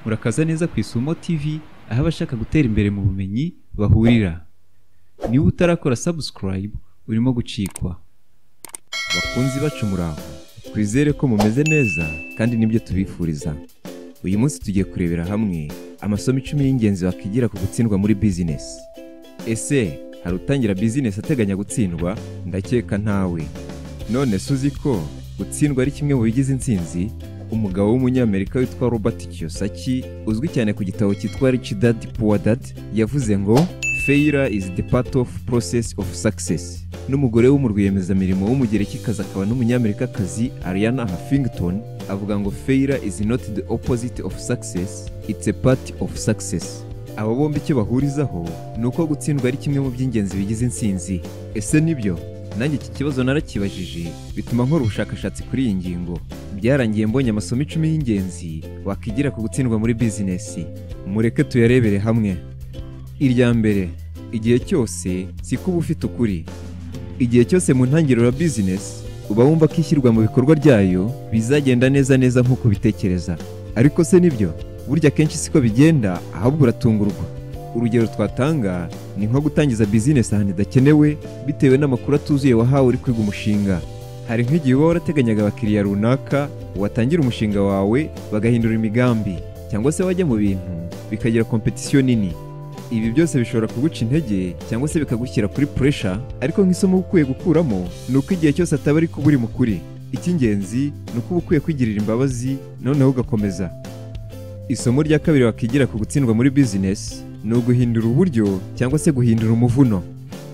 murakaza neza ku Isumo TV, aho abashaka gutera imbere mu bumenyi bahurira. Niba utarakora subscribe urimo gucikwa. Bakunzi bacu muraho, twizere ko mumeze neza kandi nibyo tubifuriza. Uyu munsi tugiye kurebera hamwe amasomo 10 y'ingenzi wakigira ku gutsindwa muri business. Ese hari utangira business ateganya gutsindwa? Ndakeka ntawe. None suzi ko gutsindwa ari kimwe mu bigize intsinzi? Umugabo w'umunyamerika witwa Robert Kiyosaki uzwi cyane ku gitabo cyitwa Rich Dad Poor Dad yavuze ngo failure is the part of process of success. N'umugore w'umurwiyemezamirimo w'umugerekikazi akaba n'umunyamerikakazi Arianna Huffington avuga ngo failure is not the opposite of success, it's a part of success. Abo bombi icyo bahurizaho ni uko gutsindwa ari kimwe mu by'ingenzi bigize intsinzi. Ese nibyo? Nanjye iki kibazo narakibajije bituma nkora ubushakashatsi kuri iyi ngingo. Byarangiye mbonye amasomo 10 y'ingenzi wakigira ku gutsindwa muri business. Mureke tuyarebere hamwe. Irya mbere, igihe cyose siko uba ufite ukuri. Igihe cyose mu ntangiriro ya business uba wumva ko ishyirwa mu bikorwa ryayo bizagenda neza nk'uko bitekereza. Ariko se nibyo? Burya kenshi siko bigenda, ahubwo uratungurwa. Urugero twatanga ni nko gutangiza business ahantu idakenewe bitewe n'amakuru atuzuye wahawe uri kwiga umushinga. Hari nk'igihe uba warateganyaga abakiriya runaka, watangira umushinga wawe bagahindura imigambi, cyangwa se wajya mu bintu bikagira competition nini. Ibi byose bishobora kuguca intege cyangwa se bikagushyira kuri pressure, ariko nk'isomo ukwiye gukuramo ni uko igihe cyose ataba ari kuburi mukuri. Icy'ingenzi ni uko ukwiye kwigirira imbabazi noneho ugakomeza. Isomo rya kabiri wakigira ku gutsindwa muri business ni uguhindura uburyo cyangwa se guhindura umuvuno.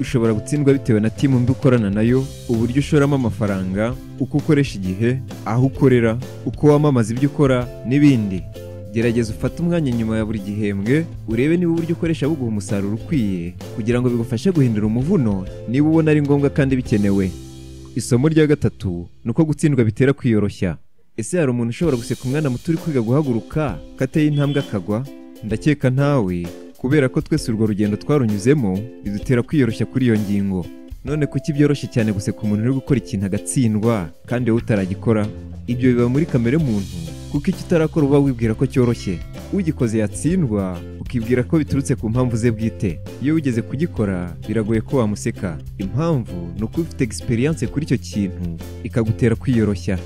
Ushobora gutsindwa bitewe na timu mbi ukorana nayo, uburyo ushoramo amafaranga, uko ukoresha igihe, aho ukorera, uko wamamaza ibyo ukora n'ibindi. Gerageza ufate umwanya nyuma ya buri gihembwe urebe niba uburyo ukoresha buguha umusaruro ukwiye kugira ngo bigufashe guhindura umuvuno niba ubona ari ngombwa kandi bikenewe. Isomo rya gatatu ni uko gutsindwa bitera kwiyoroshya. Ese hari umuntu ushobora guseka umwana muto uri kwiga guhaguruka kateye intambwe akagwa? Ndakeka ntawe, kubera ko twese urwo rugendo twarunyuzemo bidutera kwiyoroshya kuri iyo ngingo. None kuki byoroshye cyane guseka umuntu uri gukora ikintu agatsindwa kandi wowe utaragikora? Ibyo biba muri kamere muntu, kuko icyo utarakora uba wibwira ko cyoroshye. Ugikoze yatsindwa ukibwira ko biturutse ku mpamvu ze bwite. Iyo wigeze kugikora biragoye ko wamuseka. Impamvu ni uko ufite experience kuri icyo kintu ikagutera kwiyoroshya.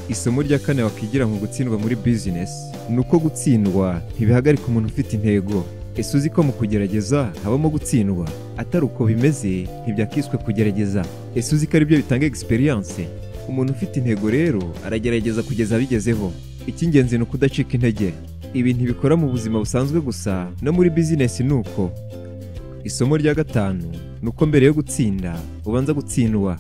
Isomo rya kane wakigira mu gutsindwa muri business ni uko gutsindwa ntibihagarika umuntu ufite intego. Ese uzi ko mu kugerageza habamo gutsindwa? Atari uko bimeze ntibyakiswe kugerageza. Ese uzi ko ari byo bitanga experience? Umuntu ufite intego rero aragerageza kugeza abigezeho. Icy'ingenzi ni ukudacika intege. Ibi ntibikora mu buzima busanzwe gusa, no muri business ni uko. Isomo rya gatanu ni uko mbere yo gutsinda ubanza gutsindwa.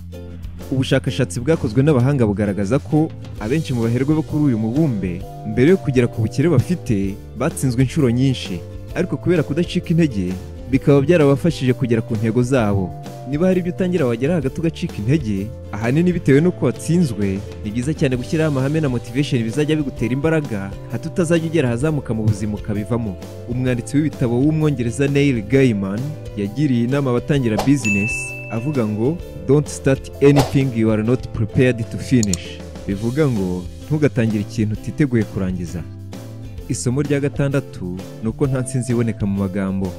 Ubushakashatsi bwakozwe n'abahanga bugaragaza ko abenshi mu baherwe bo kuri uyu mubumbe mbere yo kugera ku bukire bafite batsinzwe inshuro nyinshi, ariko kubera kudacika intege bikaba byarabafashije kugera ku ntego zabo. Niba hari ibyo utangira wagera hagati ugacika intege, ahanini bitewe n'uko watsinzwe, ni byiza cyane gushyiraho amahame na motivation bizajya bigutera imbaraga hato utazajya ugera ahazamuka mu buzima ukabivamo. Umwanditsi w'ibitabo w'umwongereza Neil Gaiman yagiriye inama abatangira business avuga ngo don't start anything you are not prepared to finish. Bivuga ngo ntugatangire ikintu utiteguye kurangiza. Isomo rya gatandatu ni uko nta nsinzi iboneka mu magambo.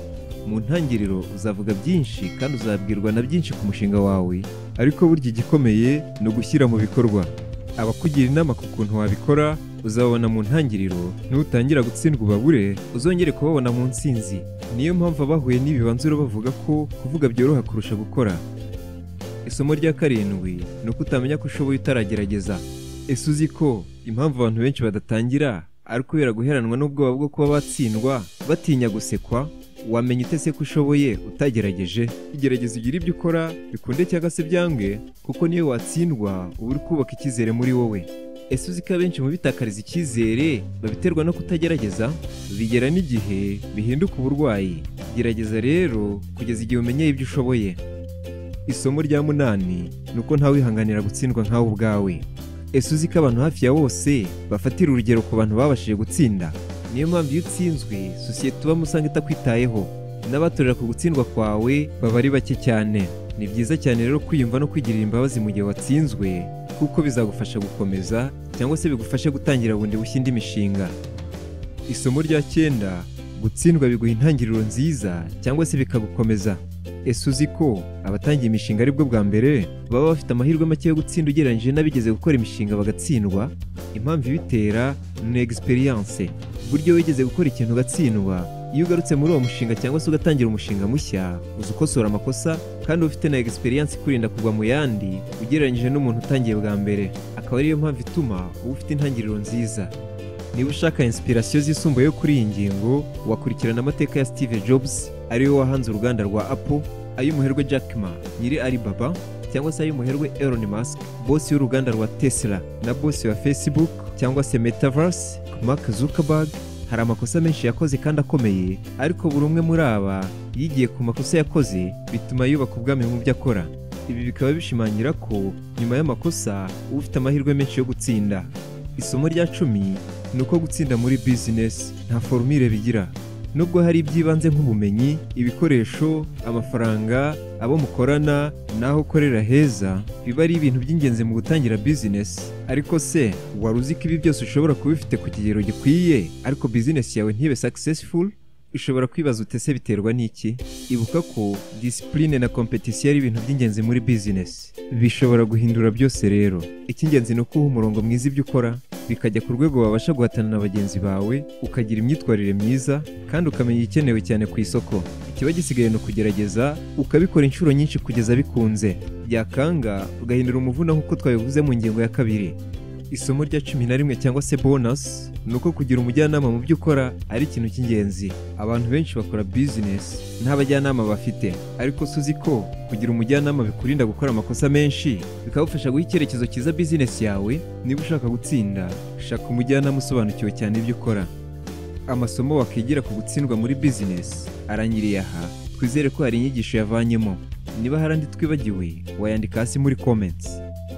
Mu ntangiriro uzavuga byinshi kandi uzabwirwa na byinshi ku mushinga wawe, ariko burya igikomeye ni ugushyira mu bikorwa. Abakugira inama ku kuntu wabikora uzabona mu ntangiriro, nutangira gutsindwa ubabure uzongere kubabona mu nsinzi. Niyo mpamvu abahuye n'ibibanzuro bavuga ko kuvuga byoroha kurusha gukora. Isomo rya karindwi ni uko utamenya ko ushoboye utaragerageza. Ese uzi ko impamvu abantu benshi badatangira ari kubera guheranwa n'ubwoba bwo kuba batsindwa, batinya gusekwa? Wamenya ute se ko ushoboye utagerageje? Igerageza ugire ibyo ukora bikunde cyangwa se byange, kuko niyo watsindwa uba uri kubaka icyizere muri wowe. Ese uzi ko abenshi mu bitakariza icyizere babiterwa no kutagerageza? Bigera n'igihe bihinduka uburwayi. Gerageza rero kugeza igihe umenyeye ibyo ushoboye. Isomo rya munani ni uko ntawe wihanganira gutsindwa nkawe ubwawe. Ese uzi ko abantu hafi ya bose bafatira urugero ku bantu babashije gutsinda? Niyo mpamvu iyo utsinzwe sosiyete ubamo usanga itakwitayeho, n'abatorera ku gutsindwa kwawe baba ari bake cyane. Ni byiza cyane rero kwiyumva no kwigirira imbabazi mu gihe watsinzwe, kuko bizagufasha gukomeza cyangwa se bigufashe gutangira bundi bushya indi mishinga. Isomo rya 9: gutsindwa biguha intangiriro nziza cyangwa se bikagukomeza. Ese uzi ko abatangiye imishinga aribwo bwa mbere baba bafite amahirwe make yo gutsinda ugereranyije n'abigeze gukora imishinga bagatsindwa? Impamvu ibitera ni experience. Buryo wigeze gukora ikintu ugatsindwa, iyo ugarutse muri uwo mushinga cyangwa se ugatangira umushinga mushya, uzi ukosora amakosa kandi ufite na experience kurinda kugwa mu yandi ugereranyije n'umuntu utangiye bwa mbere. Akaba ariyo mpamvu ituma uba ufite intangiriro nziza. Niba ushaka inspiration zisumbuye kuri iyi ngingo, wakurikirana amateka ya Steve Jobs, ariwe wahanze uruganda rwa Apple, ay'umuherwe Jack Ma, nyiri Alibaba, cyangwa se ay'umuherwe Elon Musk, boss y'uruganda rwa Tesla na boss wa Facebook cyangwa se Metaverse, Mark Zuckerberg. Hari amakosa menshi yakoze kandi akomeye, ariko buri umwe muri aba yigiye ku makosa yakoze bituma yubaka ubwami mu byo akora. Ibi bikaba bishimangira ko nyuma y'amakosa uba ufite amahirwe menshi yo gutsinda. Isomo rya 10 ni uko gutsinda muri business nta formule bigira. Nubwo hari ibyibanze nk'ubumenyi, ibikoresho, amafaranga, abo mukorana, naho ukorera heza, biba ari ibintu by'ingenzi mu gutangira business. Ariko se wari uzi ko ibi byose ushobora kubifite ku kigero gikwiye ariko business yawe ntibe successful? Ushobora kwibaza utese biterwa n'iki? Ibuka ko discipline na competition ari ibintu by'ingenzi muri business. Bishobora guhindura byose rero. Icy'ingenzi ni uko uha umurongo mwiza ibyo ukora, bikajya ku rwego wabasha guhatana na bagenzi bawe, ukagira imyitwarire myiza kandi ukamenya ikenewe cyane ku isoko. Ikiba gisigaye no kugerageza ukabikora inshuro nyinshi kugeza bikunze. Byakanga ugahindura umuvuna nk'uko twabivuze mu ngingo ya 2. Isomo rya 11 cyangwa se bonus ni uko kugira umujyanama mu byo ukora ari ikintu cy'ingenzi. Abantu benshi bakora business nta bajyanama bafite, ariko suzi ko kugira umujyanama bikurinda gukora amakosa menshi, bikagufasha guha icyerekezo cyiza business yawe. Niba ushaka gutsinda, shaka umujyanama usobanukiwe cyane ibyo ukora. Amasomo wakigira ku gutsindwa muri business arangiriye aha. Twizere ko hari inyigisho yavanyemo. Niba hari andi twibagiwe, wayandika hasi muri comments.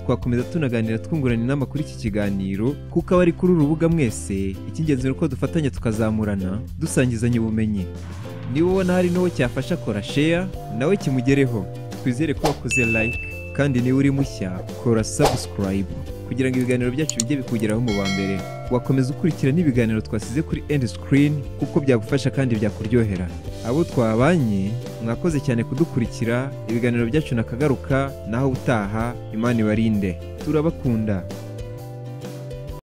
Twakomeza tunaganira twungurana inama kuri iki kiganiro, kuko abari kuri urubuga mwese icy'ingenzi ni uko dufatanya tukazamurana, dusangizanya ubumenyi. Niba ubona hari n'uwo cyafasha, kora share nawe kimugereho. Twizere ko wakoze like, kandi niba uri mushya kora subscribe kugira ngo ibiganiro byacu bijye bikugeraho mu ba mbere. Wakomeza ukurikira n'ibiganiro twasize kuri end screen kuko byagufasha kandi byakuryohera. Abo twabanye mwakoze cyane kudukurikira. Ibiganiro byacu nakagaruka naho utaha. Imana ibarinde, turabakunda.